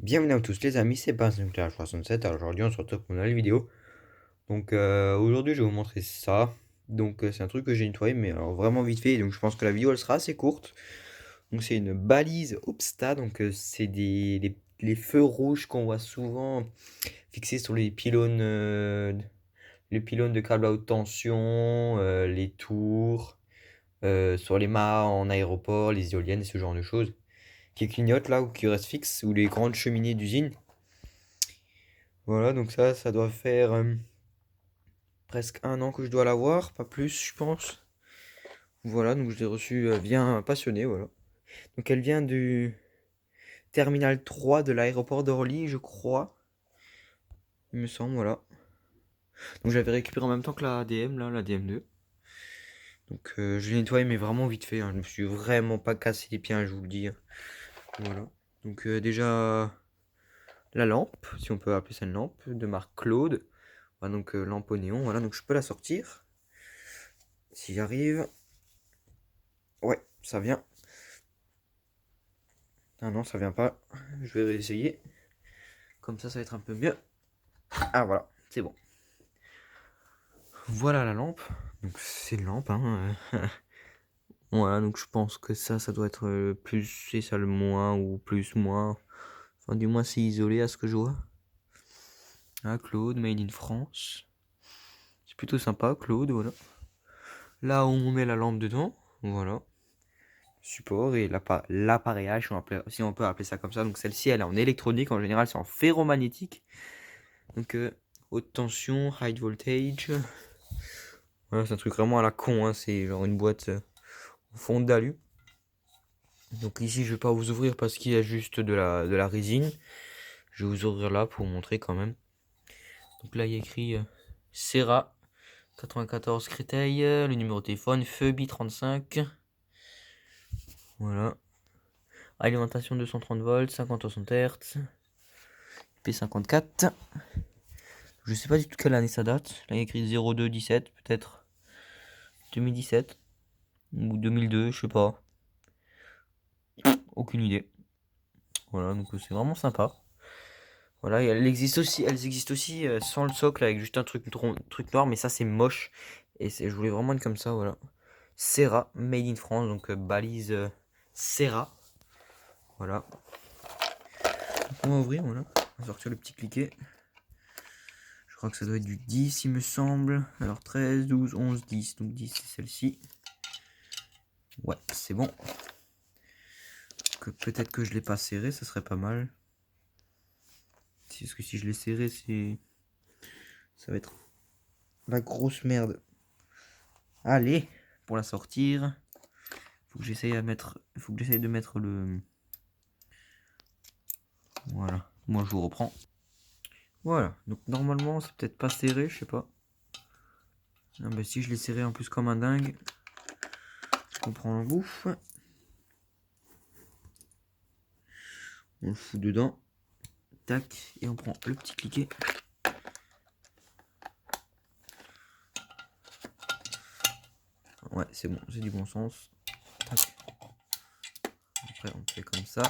Bienvenue à tous les amis, c'est Nuclear67. Alors aujourd'hui on se retrouve pour une nouvelle vidéo. Donc aujourd'hui je vais vous montrer ça. Donc c'est un truc que j'ai nettoyé mais alors vraiment vite fait. Donc je pense que la vidéo elle sera assez courte. Donc c'est une balise Obsta. Donc c'est les feux rouges qu'on voit souvent fixés sur les pylônes de câbles à haute tension, les tours, sur les mâts en aéroport, les éoliennes et ce genre de choses. Qui clignotent là ou qui restent fixes ou les grandes cheminées d'usine. Voilà, donc ça doit faire presque un an que je dois l'avoir, pas plus, je pense. Voilà, donc je l'ai reçue via un passionné, voilà. Donc elle vient du terminal 3 de l'aéroport d'Orly, je crois. Il me semble, voilà. Donc j'avais récupéré en même temps que la ADM, là, la DM2. Donc je l'ai nettoyé, mais vraiment vite fait, hein. Je me suis vraiment pas cassé les pieds, hein, je vous le dis, hein. Voilà. Donc déjà, la lampe, si on peut appeler ça une lampe, de marque Claude. Voilà, donc lampe au néon, voilà, donc je peux la sortir. Si j'arrive. Ouais, ça vient. Ah non, ça vient pas. Je vais réessayer. Comme ça va être un peu mieux. Ah voilà, c'est bon. Voilà la lampe. Donc c'est une lampe, hein. Voilà, donc je pense que ça doit être plus, c'est ça le moins ou plus, moins. Enfin, du moins c'est isolé à ce que je vois. Ah, Claude, Made in France. C'est plutôt sympa, Claude, voilà. Là où on met la lampe dedans, voilà. Support et l'appareillage, si on peut appeler ça comme ça. Donc celle-ci, elle est en électronique, en général c'est en ferromagnétique. Donc haute tension, high voltage. Voilà, c'est un truc vraiment à la con, hein. C'est genre une boîte au fond d'alu. Donc ici, je vais pas vous ouvrir parce qu'il y a juste de la résine. Je vais vous ouvrir là pour vous montrer quand même. Donc là, il y a écrit Serra 94 Créteil, le numéro de téléphone, Feubi 35. Voilà. Alimentation 230 volts, 50 Hz, P54. Je sais pas du tout quelle année ça date. Là, il y a écrit 0217, peut-être 2017 ou 2002, je sais pas. Aucune idée. Voilà, donc c'est vraiment sympa. Voilà, elles existent aussi sans le socle avec juste un truc noir, mais ça c'est moche. Et je voulais vraiment être comme ça, voilà. Serra, made in France, donc balise Serra. Voilà. Donc, on va ouvrir, voilà. On va sortir le petit cliquet. Je crois que ça doit être du 10, il me semble. Alors 13, 12, 11, 10. Donc 10, c'est celle-ci. Ouais, c'est bon. Peut-être que je l'ai pas serré, ça serait pas mal. Parce que si je l'ai serré, ça va être la grosse merde. Allez, pour la sortir, faut que j'essaye de mettre le. Voilà. Moi, je vous reprends. Voilà. Donc normalement, c'est peut-être pas serré, je sais pas. Ah bah si je l'ai serré en plus comme un dingue. On prend un bouffe. On le fout dedans. Tac. Et on prend le petit cliquet. Ouais, c'est bon, c'est du bon sens. Tac. Après, on fait comme ça.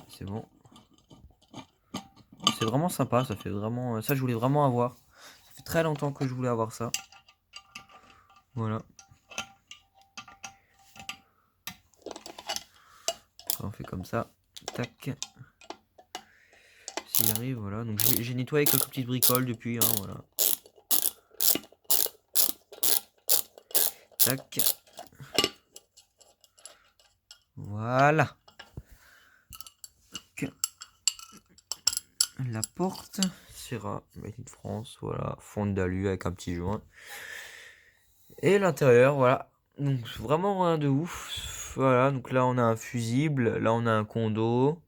C'est bon. C'est vraiment sympa, ça fait vraiment. Ça, je voulais vraiment avoir. Ça fait très longtemps que je voulais avoir ça. Voilà. On fait comme ça. Tac. S'il arrive, voilà. Donc j'ai nettoyé quelques petites bricoles depuis, hein, voilà. Tac. Voilà. La porte. Serra, Made in France, voilà. Fond d'alu avec un petit joint. Et l'intérieur, voilà. Donc vraiment rien de ouf. Voilà, donc là on a un fusible, là on a un condo.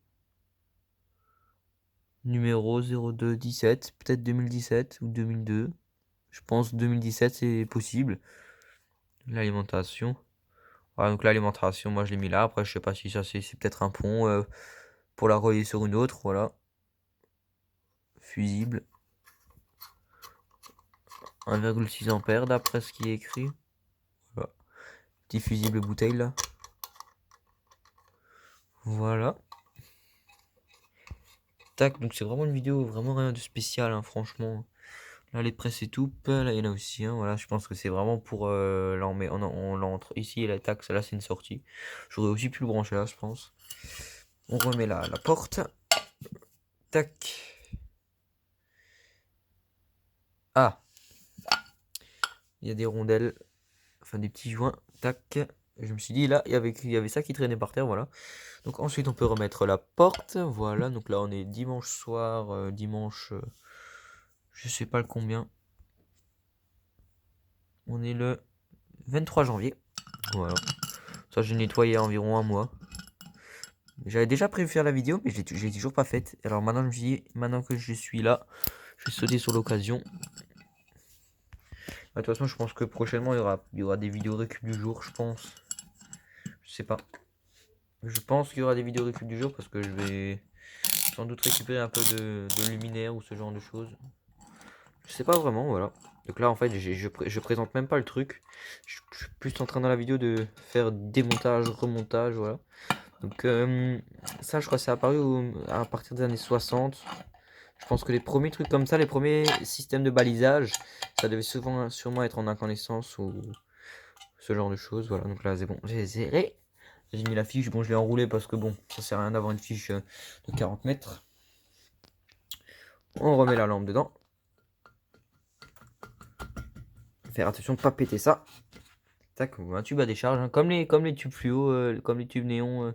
Numéro 0217, peut-être 2017 ou 2002. Je pense 2017 c'est possible. L'alimentation. Voilà, donc l'alimentation, moi je l'ai mis là. Après, je sais pas si ça c'est peut-être un pont pour la relier sur une autre. Voilà. Fusible. 1,6 ampères d'après ce qui est écrit. Petit fusible bouteille là. Voilà. Tac, donc c'est vraiment une vidéo, vraiment rien de spécial, hein, franchement. Là, les presses et tout, là, il y en a aussi, hein, voilà, je pense que c'est vraiment pour, là, on l'entre ici, et la tac, là, c'est une sortie. J'aurais aussi pu le brancher là, je pense. On remet la porte. Tac. Ah, il y a des rondelles, enfin des petits joints. Tac. Je me suis dit, là, il y avait ça qui traînait par terre, voilà. Donc ensuite, on peut remettre la porte. Voilà, donc là, on est dimanche soir, dimanche, je sais pas le combien. On est le 23 janvier. Voilà. Ça, j'ai nettoyé environ un mois. J'avais déjà prévu faire la vidéo, mais je l'ai toujours pas faite. Alors maintenant, je me suis dit, maintenant que je suis là, je vais sauter sur l'occasion. De toute façon, je pense que prochainement, il y aura des vidéos récup du jour, je pense. Je sais pas. Je pense qu'il y aura des vidéos récup du jour parce que je vais sans doute récupérer un peu de luminaire ou ce genre de choses. Je sais pas vraiment, voilà. Donc là, en fait, je présente même pas le truc. Je suis plus en train dans la vidéo de faire démontage, remontage, voilà. Donc ça, je crois que c'est apparu à partir des années 60. Je pense que les premiers trucs comme ça, les premiers systèmes de balisage, ça devait sûrement être en incandescence ou ce genre de choses. Voilà, donc là, c'est bon, j'ai zéré. J'ai mis la fiche, bon, je l'ai enroulée parce que bon, ça sert à rien d'avoir une fiche de 40 mètres. On remet la lampe dedans. Faire attention de ne pas péter ça. Tac, un tube à décharge, hein, comme les tubes fluo, comme les tubes néons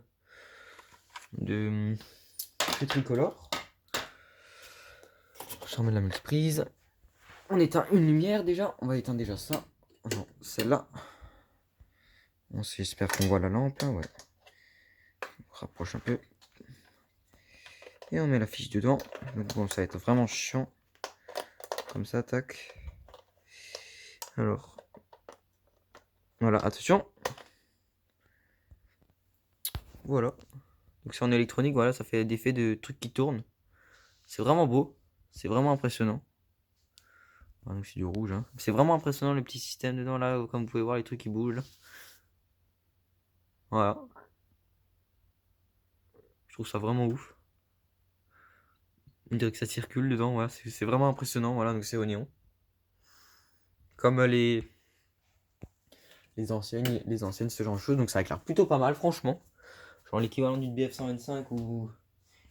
de tricolore. J'en mets la multiprise. On éteint une lumière déjà. On va éteindre déjà ça. Non, celle-là. J'espère qu'on voit la lampe. Ouais. On rapproche un peu. Et on met la fiche dedans. Donc bon, ça va être vraiment chiant. Comme ça, tac. Alors. Voilà, attention. Voilà. Donc c'est en électronique, voilà, ça fait l'effet de trucs qui tournent. C'est vraiment beau. C'est vraiment impressionnant. Ah, donc c'est du rouge, hein. C'est vraiment impressionnant le petit système dedans là, comme vous pouvez voir les trucs qui bougent là. Voilà. Je trouve ça vraiment ouf. On dirait que ça circule dedans, voilà. C'est vraiment impressionnant, voilà, donc c'est au néon. Comme les anciennes, ce genre de choses, donc ça éclaire plutôt pas mal, franchement. Genre l'équivalent d'une BF 125 ou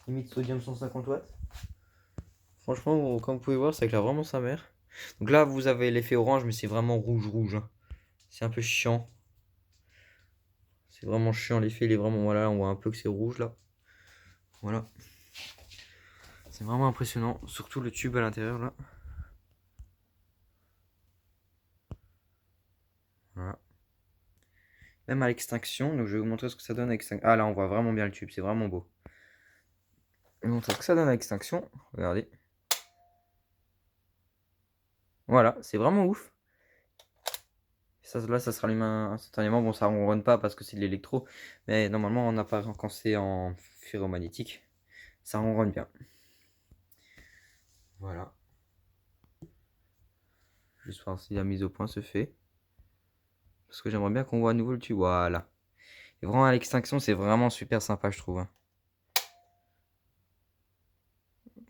limite sodium 150 watts. Franchement, comme vous pouvez voir, ça éclaire vraiment sa mère. Donc là, vous avez l'effet orange, mais c'est vraiment rouge-rouge, hein. C'est un peu chiant. C'est vraiment chiant, l'effet, il est vraiment, voilà, on voit un peu que c'est rouge là. Voilà. C'est vraiment impressionnant, surtout le tube à l'intérieur là. Voilà. Même à l'extinction, donc je vais vous montrer ce que ça donne à l'extinction. Ah là, on voit vraiment bien le tube, c'est vraiment beau. Je vais vous montrer ce que ça donne à l'extinction. Regardez. Voilà, c'est vraiment ouf. Ça, là, ça se rallume instantanément. Bon, ça ronronne pas parce que c'est de l'électro. Mais normalement, on apparaît quand c'est en ferromagnétique. Ça ronronne bien. Voilà. Juste voir si la mise au point se fait. Parce que j'aimerais bien qu'on voit à nouveau le tube. Voilà. Et vraiment à l'extinction, c'est vraiment super sympa, je trouve, hein.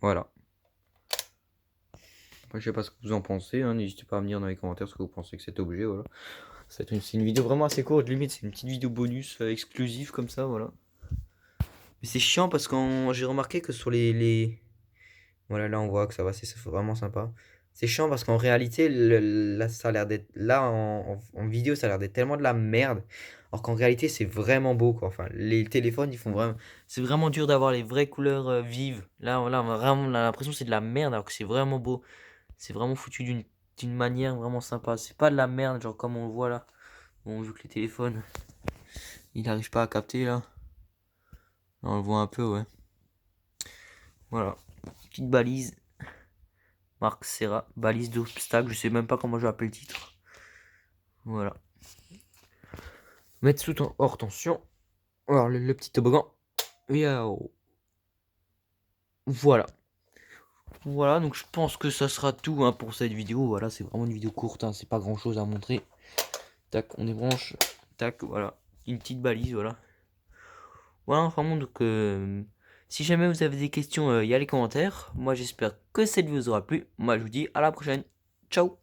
Voilà. Après, je sais pas ce que vous en pensez, hein. N'hésitez pas à me dire dans les commentaires ce que vous pensez que cet objet, voilà. C'est une vidéo vraiment assez courte, limite, c'est une petite vidéo bonus exclusive comme ça, voilà. Mais c'est chiant parce que j'ai remarqué que sur voilà, là on voit que ça va, c'est vraiment sympa. C'est chiant parce qu'en réalité, là, ça a l'air d'être. Là, en vidéo, ça a l'air d'être tellement de la merde. Alors qu'en réalité, c'est vraiment beau, quoi. Enfin, les téléphones, ils font vraiment. C'est vraiment dur d'avoir les vraies couleurs vives. Là, vraiment, on a l'impression que c'est de la merde, alors que c'est vraiment beau. C'est vraiment foutu d'une manière vraiment sympa. C'est pas de la merde, genre comme on le voit là. Bon, vu que les téléphones, il n'arrive pas à capter là. Là, on le voit un peu, ouais. Voilà. Petite balise. Marque Serra, balise d'obstacle, je sais même pas comment je vais appeler le titre. Voilà. Mettre sous hors tension. Alors le petit toboggan. Voilà. Voilà, donc je pense que ça sera tout, hein, pour cette vidéo. Voilà, c'est vraiment une vidéo courte, hein, c'est pas grand chose à montrer. Tac, on débranche. tac, voilà. Une petite balise, voilà. Voilà, enfin bon, donc si jamais vous avez des questions, il y a les commentaires. Moi j'espère que cette vidéo vous aura plu. Moi je vous dis à la prochaine. Ciao!